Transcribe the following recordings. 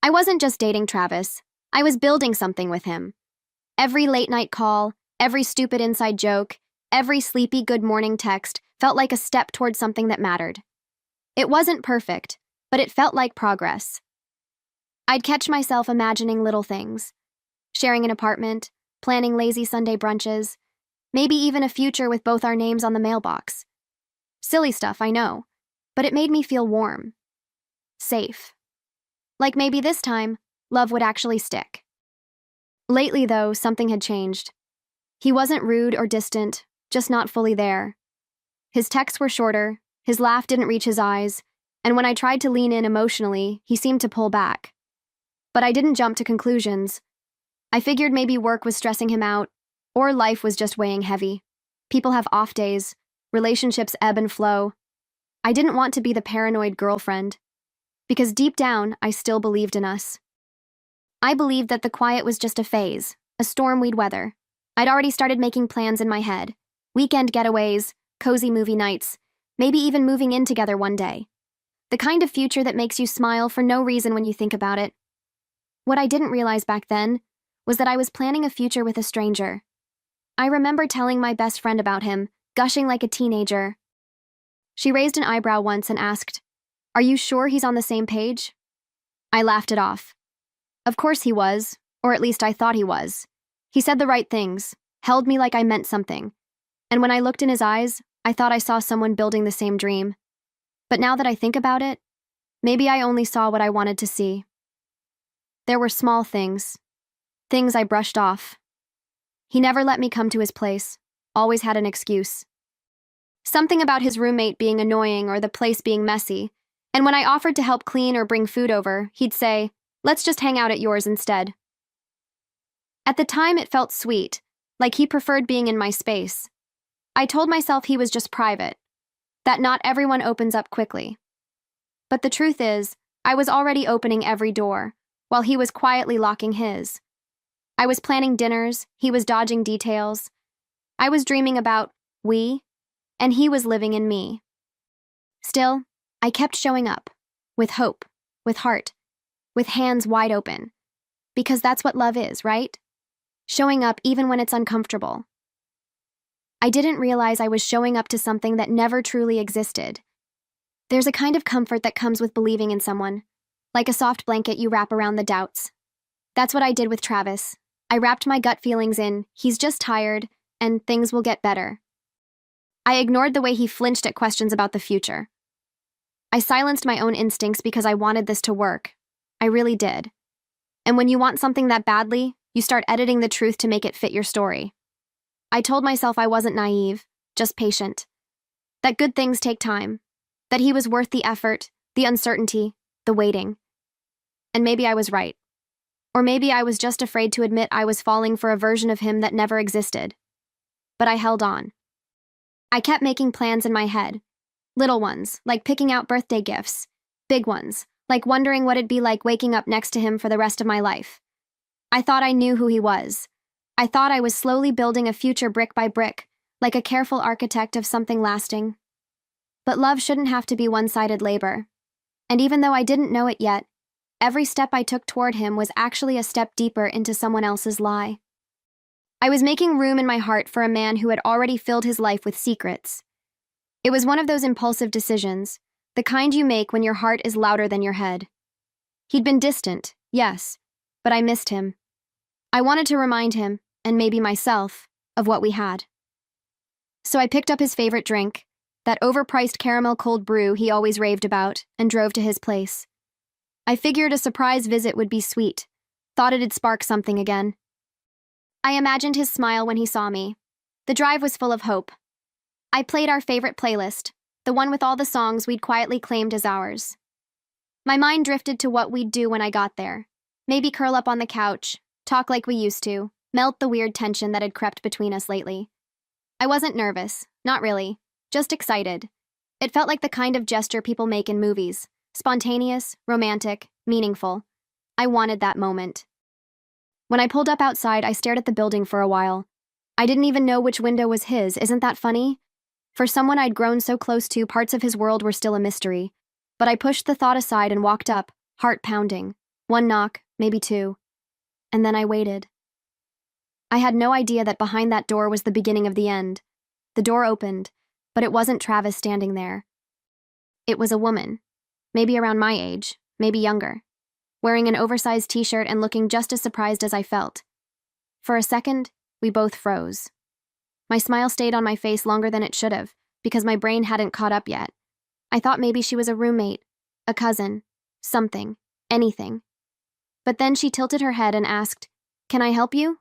I wasn't just dating Travis. I was building something with him. Every late-night call, every stupid inside joke, every sleepy good morning text felt like a step toward something that mattered. It wasn't perfect, but it felt like progress. I'd catch myself imagining little things. Sharing an apartment, planning lazy Sunday brunches, maybe even a future with both our names on the mailbox. Silly stuff, I know, but it made me feel warm. Safe. Like maybe this time, love would actually stick. Lately, though, something had changed. He wasn't rude or distant, just not fully there. His texts were shorter, his laugh didn't reach his eyes, and when I tried to lean in emotionally, he seemed to pull back. But I didn't jump to conclusions. I figured maybe work was stressing him out, or life was just weighing heavy. People have off days, relationships ebb and flow. I didn't want to be the paranoid girlfriend, because deep down, I still believed in us. I believed that the quiet was just a phase, a storm we'd weather. I'd already started making plans in my head. Weekend getaways, cozy movie nights, maybe even moving in together one day. The kind of future that makes you smile for no reason when you think about it. What I didn't realize back then was that I was planning a future with a stranger. I remember telling my best friend about him, gushing like a teenager. She raised an eyebrow once and asked, "Are you sure he's on the same page?" I laughed it off. Of course he was, or at least I thought he was. He said the right things, held me like I meant something, and when I looked in his eyes, I thought I saw someone building the same dream. But now that I think about it, maybe I only saw what I wanted to see. There were small things I brushed off. He never let me come to his place, always had an excuse. Something about his roommate being annoying or the place being messy, and when I offered to help clean or bring food over, he'd say, "Let's just hang out at yours instead." At the time, it felt sweet, like he preferred being in my space. I told myself he was just private, that not everyone opens up quickly. But the truth is, I was already opening every door, while he was quietly locking his. I was planning dinners, he was dodging details. I was dreaming about we, and he was living in me. Still, I kept showing up, with hope, with heart, with hands wide open. Because that's what love is, right? Showing up even when it's uncomfortable. I didn't realize I was showing up to something that never truly existed. There's a kind of comfort that comes with believing in someone, like a soft blanket you wrap around the doubts. That's what I did with Travis. I wrapped my gut feelings in, he's just tired, and things will get better. I ignored the way he flinched at questions about the future. I silenced my own instincts because I wanted this to work. I really did. And when you want something that badly, you start editing the truth to make it fit your story. I told myself I wasn't naive, just patient. That good things take time. That he was worth the effort, the uncertainty, the waiting. And maybe I was right. Or maybe I was just afraid to admit I was falling for a version of him that never existed. But I held on. I kept making plans in my head. Little ones, like picking out birthday gifts. Big ones, like wondering what it'd be like waking up next to him for the rest of my life. I thought I knew who he was. I thought I was slowly building a future brick by brick, like a careful architect of something lasting. But love shouldn't have to be one-sided labor. And even though I didn't know it yet, every step I took toward him was actually a step deeper into someone else's lie. I was making room in my heart for a man who had already filled his life with secrets. It was one of those impulsive decisions, the kind you make when your heart is louder than your head. He'd been distant, yes, but I missed him. I wanted to remind him, and maybe myself, of what we had. So I picked up his favorite drink, that overpriced caramel cold brew he always raved about, and drove to his place. I figured a surprise visit would be sweet, thought it'd spark something again. I imagined his smile when he saw me. The drive was full of hope. I played our favorite playlist, the one with all the songs we'd quietly claimed as ours. My mind drifted to what we'd do when I got there. Maybe curl up on the couch, talk like we used to, melt the weird tension that had crept between us lately. I wasn't nervous, not really, just excited. It felt like the kind of gesture people make in movies. Spontaneous, romantic, meaningful. I wanted that moment. When I pulled up outside, I stared at the building for a while. I didn't even know which window was his, isn't that funny? For someone I'd grown so close to, parts of his world were still a mystery. But I pushed the thought aside and walked up, heart pounding. One knock, maybe two. And then I waited. I had no idea that behind that door was the beginning of the end. The door opened, but it wasn't Travis standing there. It was a woman, maybe around my age, maybe younger, wearing an oversized t-shirt and looking just as surprised as I felt. For a second, we both froze. My smile stayed on my face longer than it should have, because my brain hadn't caught up yet. I thought maybe she was a roommate, a cousin, something, anything. But then she tilted her head and asked, "Can I help you?"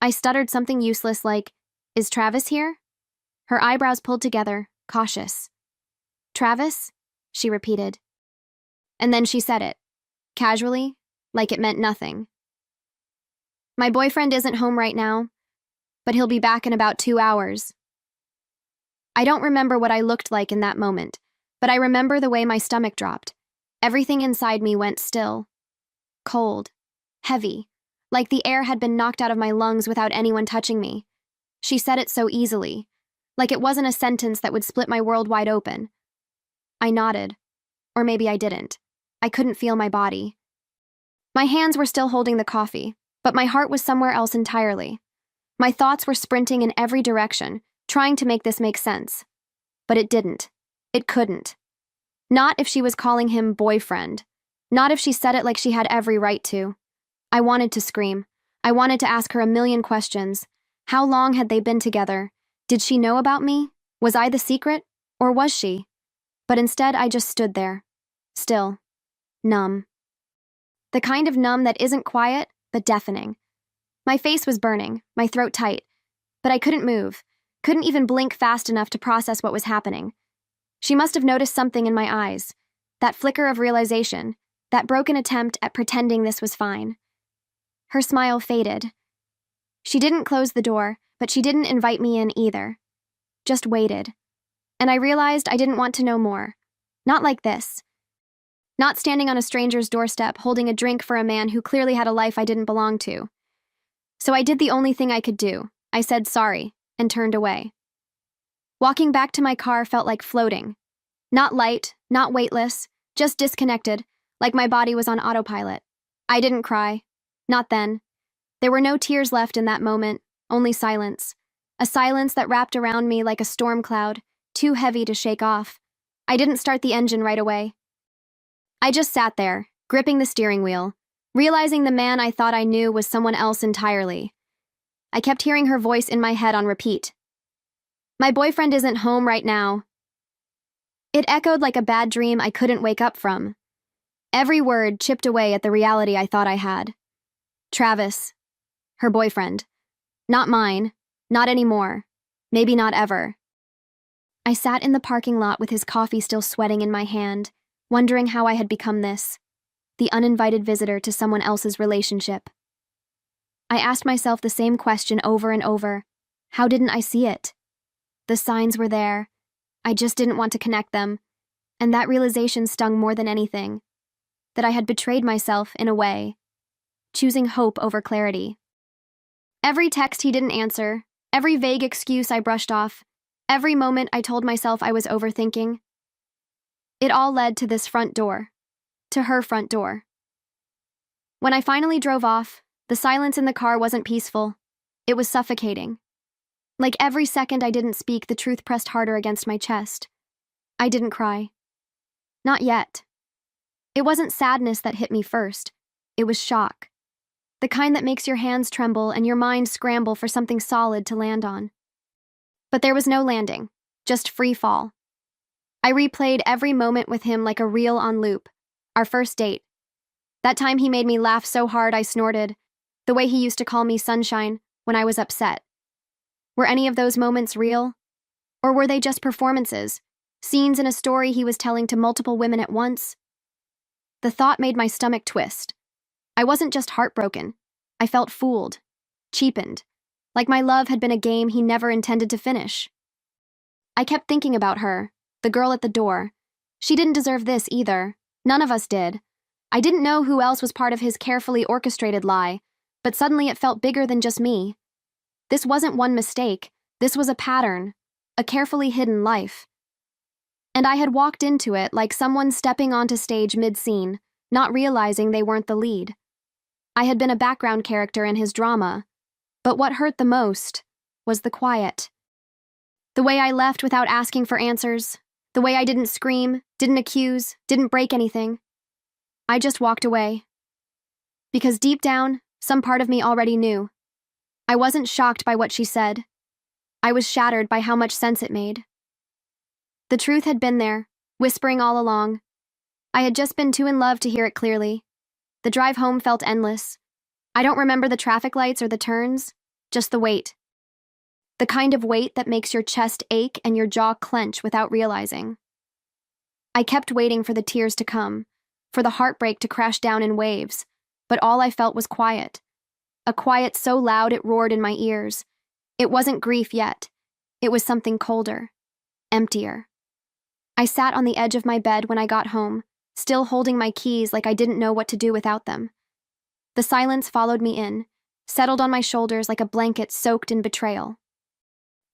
I stuttered something useless like, "Is Travis here?" Her eyebrows pulled together, cautious. "Travis?" she repeated. And then she said it, casually, like it meant nothing. "My boyfriend isn't home right now, but he'll be back in about 2 hours." I don't remember what I looked like in that moment, but I remember the way my stomach dropped. Everything inside me went still. Cold, heavy, like the air had been knocked out of my lungs without anyone touching me. She said it so easily, like it wasn't a sentence that would split my world wide open. I nodded. Or maybe I didn't. I couldn't feel my body. My hands were still holding the coffee, but my heart was somewhere else entirely. My thoughts were sprinting in every direction, trying to make this make sense. But it didn't. It couldn't. Not if she was calling him boyfriend. Not if she said it like she had every right to. I wanted to scream. I wanted to ask her a million questions. How long had they been together? Did she know about me? Was I the secret? Or was she? But instead, I just stood there. Still. Numb. The kind of numb that isn't quiet, but deafening. My face was burning, my throat tight, but I couldn't move, couldn't even blink fast enough to process what was happening. She must have noticed something in my eyes, that flicker of realization, that broken attempt at pretending this was fine. Her smile faded. She didn't close the door, but she didn't invite me in either. Just waited. And I realized I didn't want to know more. Not like this. Not standing on a stranger's doorstep holding a drink for a man who clearly had a life I didn't belong to. So I did the only thing I could do. I said sorry, and turned away. Walking back to my car felt like floating. Not light, not weightless, just disconnected, like my body was on autopilot. I didn't cry. Not then. There were no tears left in that moment, only silence. A silence that wrapped around me like a storm cloud, too heavy to shake off. I didn't start the engine right away. I just sat there, gripping the steering wheel, realizing the man I thought I knew was someone else entirely. I kept hearing her voice in my head on repeat. "My boyfriend isn't home right now." It echoed like a bad dream I couldn't wake up from. Every word chipped away at the reality I thought I had. Travis. Her boyfriend. Not mine. Not anymore. Maybe not ever. I sat in the parking lot with his coffee still sweating in my hand, wondering how I had become this, the uninvited visitor to someone else's relationship. I asked myself the same question over and over. How didn't I see it? The signs were there. I just didn't want to connect them, and that realization stung more than anything. That I had betrayed myself in a way, choosing hope over clarity. Every text he didn't answer, every vague excuse I brushed off, every moment I told myself I was overthinking. It all led to this front door, to her front door. When I finally drove off, the silence in the car wasn't peaceful. It was suffocating. Like every second I didn't speak, the truth pressed harder against my chest. I didn't cry. Not yet. It wasn't sadness that hit me first. It was shock. The kind that makes your hands tremble and your mind scramble for something solid to land on. But there was no landing, just free fall. I replayed every moment with him like a reel on loop. Our first date. That time he made me laugh so hard I snorted. The way he used to call me sunshine when I was upset. Were any of those moments real? Or were they just performances? Scenes in a story he was telling to multiple women at once? The thought made my stomach twist. I wasn't just heartbroken. I felt fooled. Cheapened. Like my love had been a game he never intended to finish. I kept thinking about her, the girl at the door. She didn't deserve this either. None of us did. I didn't know who else was part of his carefully orchestrated lie, but suddenly it felt bigger than just me. This wasn't one mistake. This was a pattern, a carefully hidden life. And I had walked into it like someone stepping onto stage mid-scene, not realizing they weren't the lead. I had been a background character in his drama, but what hurt the most was the quiet. The way I left without asking for answers, the way I didn't scream, didn't accuse, didn't break anything. I just walked away. Because deep down, some part of me already knew. I wasn't shocked by what she said. I was shattered by how much sense it made. The truth had been there, whispering all along. I had just been too in love to hear it clearly. The drive home felt endless. I don't remember the traffic lights or the turns, just the weight. The kind of weight that makes your chest ache and your jaw clench without realizing. I kept waiting for the tears to come, for the heartbreak to crash down in waves, but all I felt was quiet. A quiet so loud it roared in my ears. It wasn't grief yet. It was something colder, emptier. I sat on the edge of my bed when I got home, still holding my keys like I didn't know what to do without them. The silence followed me in, settled on my shoulders like a blanket soaked in betrayal.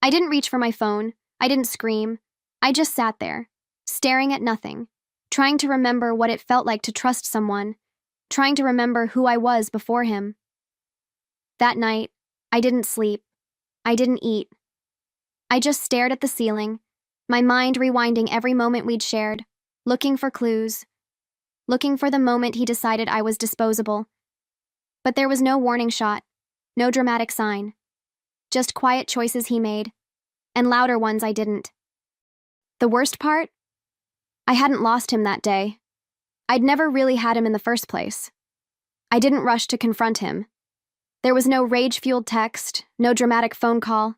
I didn't reach for my phone. I didn't scream. I just sat there, staring at nothing, trying to remember what it felt like to trust someone, trying to remember who I was before him. That night, I didn't sleep. I didn't eat. I just stared at the ceiling, my mind rewinding every moment we'd shared, looking for clues, looking for the moment he decided I was disposable. But there was no warning shot, no dramatic sign, just quiet choices he made, and louder ones I didn't. The worst part? I hadn't lost him that day. I'd never really had him in the first place. I didn't rush to confront him. There was no rage-fueled text, no dramatic phone call.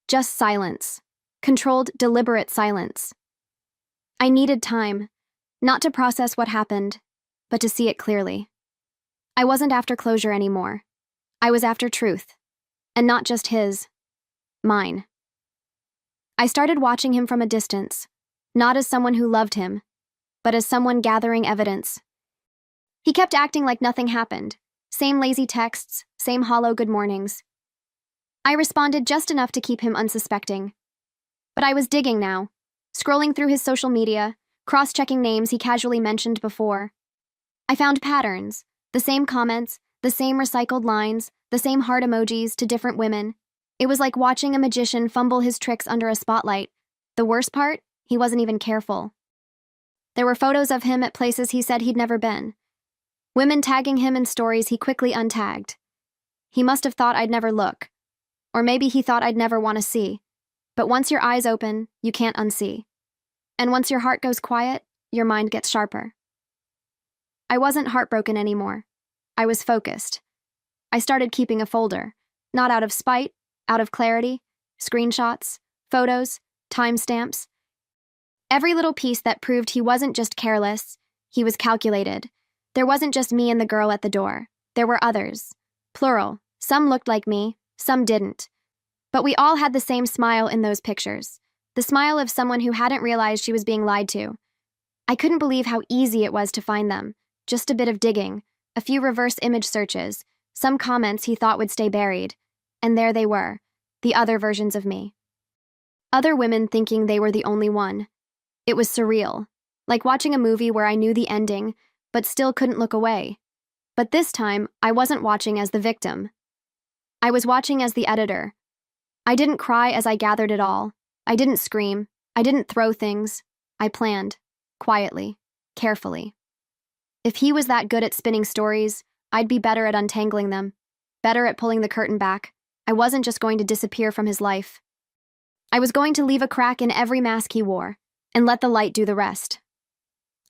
Just silence. Controlled, deliberate silence. I needed time, not to process what happened, but to see it clearly. I wasn't after closure anymore. I was after truth. And not just his. Mine. I started watching him from a distance, not as someone who loved him, but as someone gathering evidence. He kept acting like nothing happened. Same lazy texts, same hollow good mornings. I responded just enough to keep him unsuspecting. But I was digging now, scrolling through his social media, cross-checking names he casually mentioned before. I found patterns, the same comments, the same recycled lines, the same heart emojis to different women. It was like watching a magician fumble his tricks under a spotlight. The worst part? He wasn't even careful. There were photos of him at places he said he'd never been. Women tagging him in stories he quickly untagged. He must have thought I'd never look. Or maybe he thought I'd never want to see. But once your eyes open, you can't unsee. And once your heart goes quiet, your mind gets sharper. I wasn't heartbroken anymore. I was focused. I started keeping a folder, not out of spite, out of clarity, screenshots, photos, timestamps. Every little piece that proved he wasn't just careless, he was calculated. There wasn't just me and the girl at the door. There were others. Plural. Some looked like me, some didn't. But we all had the same smile in those pictures. The smile of someone who hadn't realized she was being lied to. I couldn't believe how easy it was to find them. Just a bit of digging, a few reverse image searches, some comments he thought would stay buried. And there they were, the other versions of me. Other women thinking they were the only one. It was surreal, like watching a movie where I knew the ending, but still couldn't look away. But this time, I wasn't watching as the victim. I was watching as the editor. I didn't cry as I gathered it all. I didn't scream. I didn't throw things. I planned, quietly, carefully. If he was that good at spinning stories, I'd be better at untangling them, better at pulling the curtain back. I wasn't just going to disappear from his life. I was going to leave a crack in every mask he wore, and let the light do the rest.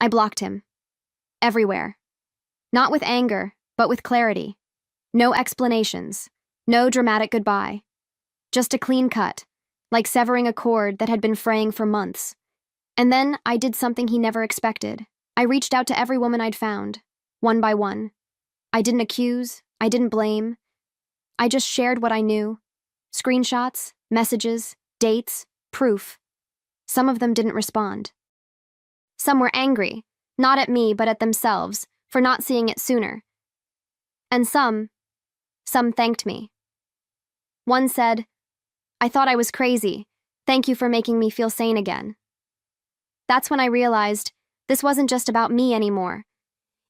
I blocked him. Everywhere. Not with anger, but with clarity. No explanations. No dramatic goodbye. Just a clean cut, like severing a cord that had been fraying for months. And then I did something he never expected. I reached out to every woman I'd found, one by one. I didn't accuse, I didn't blame. I just shared what I knew. Screenshots, messages, dates, proof. Some of them didn't respond. Some were angry, not at me but at themselves, for not seeing it sooner. And some thanked me. One said, "I thought I was crazy. Thank you for making me feel sane again." That's when I realized this wasn't just about me anymore.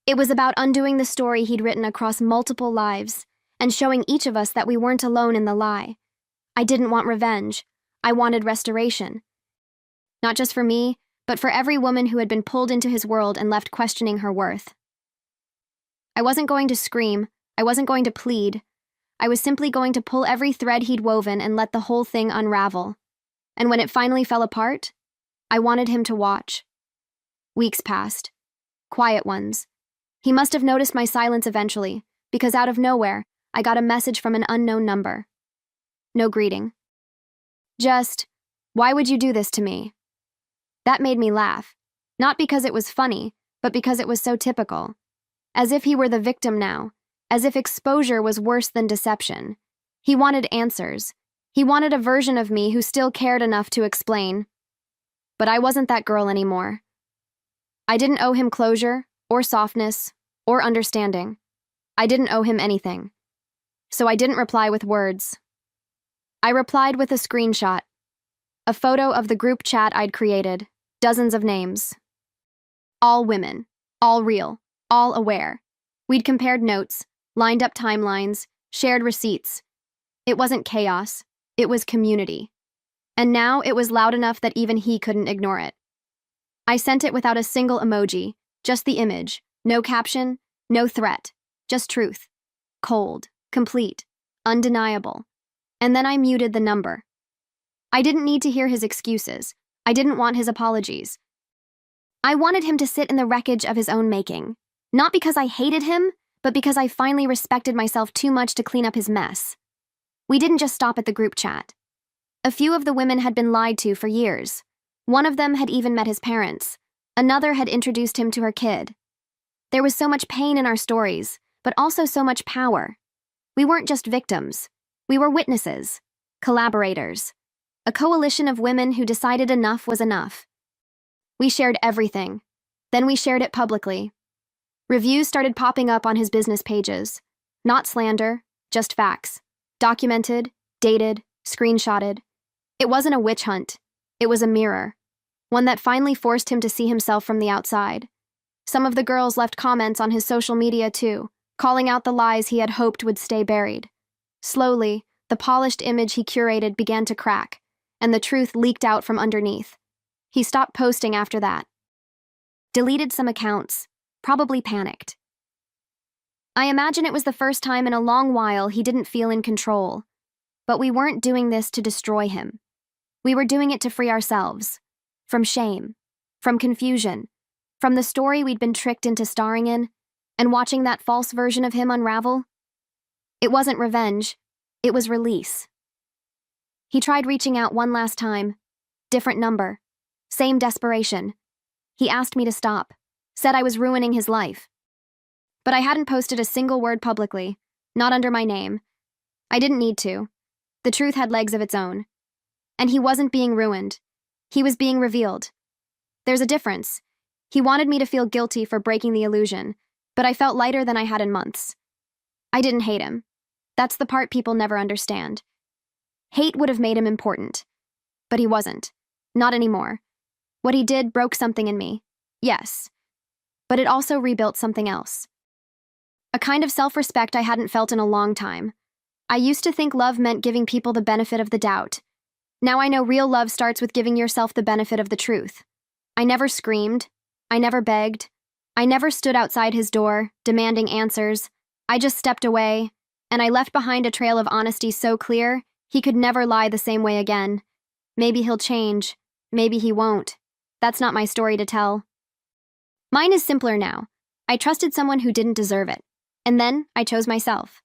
It was about undoing the story he'd written across multiple lives and showing each of us that we weren't alone in the lie. I didn't want revenge. I wanted restoration. Not just for me, but for every woman who had been pulled into his world and left questioning her worth. I wasn't going to scream. I wasn't going to plead. I was simply going to pull every thread he'd woven and let the whole thing unravel. And when it finally fell apart, I wanted him to watch. Weeks passed. Quiet ones. He must have noticed my silence eventually, because out of nowhere, I got a message from an unknown number. No greeting. Just, "Why would you do this to me?" That made me laugh. Not because it was funny, but because it was so typical. As if he were the victim now. As if exposure was worse than deception. He wanted answers. He wanted a version of me who still cared enough to explain. But I wasn't that girl anymore. I didn't owe him closure, or softness, or understanding. I didn't owe him anything. So I didn't reply with words. I replied with a screenshot. A photo of the group chat I'd created. Dozens of names. All women. All real. All aware. We'd compared notes, lined up timelines, shared receipts. It wasn't chaos. It was community. And now it was loud enough that even he couldn't ignore it. I sent it without a single emoji, just the image, no caption, no threat, just truth. Cold, complete, undeniable. And then I muted the number. I didn't need to hear his excuses. I didn't want his apologies. I wanted him to sit in the wreckage of his own making. Not because I hated him, but because I finally respected myself too much to clean up his mess. We didn't just stop at the group chat. A few of the women had been lied to for years. One of them had even met his parents. Another had introduced him to her kid. There was so much pain in our stories, but also so much power. We weren't just victims. We were witnesses, collaborators, a coalition of women who decided enough was enough. We shared everything. Then we shared it publicly. Reviews started popping up on his business pages. Not slander, just facts. Documented, dated, screenshotted. It wasn't a witch hunt. It was a mirror. One that finally forced him to see himself from the outside. Some of the girls left comments on his social media too, calling out the lies he had hoped would stay buried. Slowly, the polished image he curated began to crack, and the truth leaked out from underneath. He stopped posting after that. Deleted some accounts, probably panicked. I imagine it was the first time in a long while he didn't feel in control. But we weren't doing this to destroy him. We were doing it to free ourselves. From shame. From confusion. From the story we'd been tricked into starring in, and watching that false version of him unravel. It wasn't revenge. It was release. He tried reaching out one last time. Different number. Same desperation. He asked me to stop. Said I was ruining his life. But I hadn't posted a single word publicly. Not under my name. I didn't need to. The truth had legs of its own. And he wasn't being ruined. He was being revealed. There's a difference. He wanted me to feel guilty for breaking the illusion, but I felt lighter than I had in months. I didn't hate him. That's the part people never understand. Hate would have made him important. But he wasn't. Not anymore. What he did broke something in me. Yes. But it also rebuilt something else. A kind of self-respect I hadn't felt in a long time. I used to think love meant giving people the benefit of the doubt. Now I know real love starts with giving yourself the benefit of the truth. I never screamed. I never begged. I never stood outside his door, demanding answers. I just stepped away, and I left behind a trail of honesty so clear, he could never lie the same way again. Maybe he'll change. Maybe he won't. That's not my story to tell. Mine is simpler now. I trusted someone who didn't deserve it. And then I chose myself.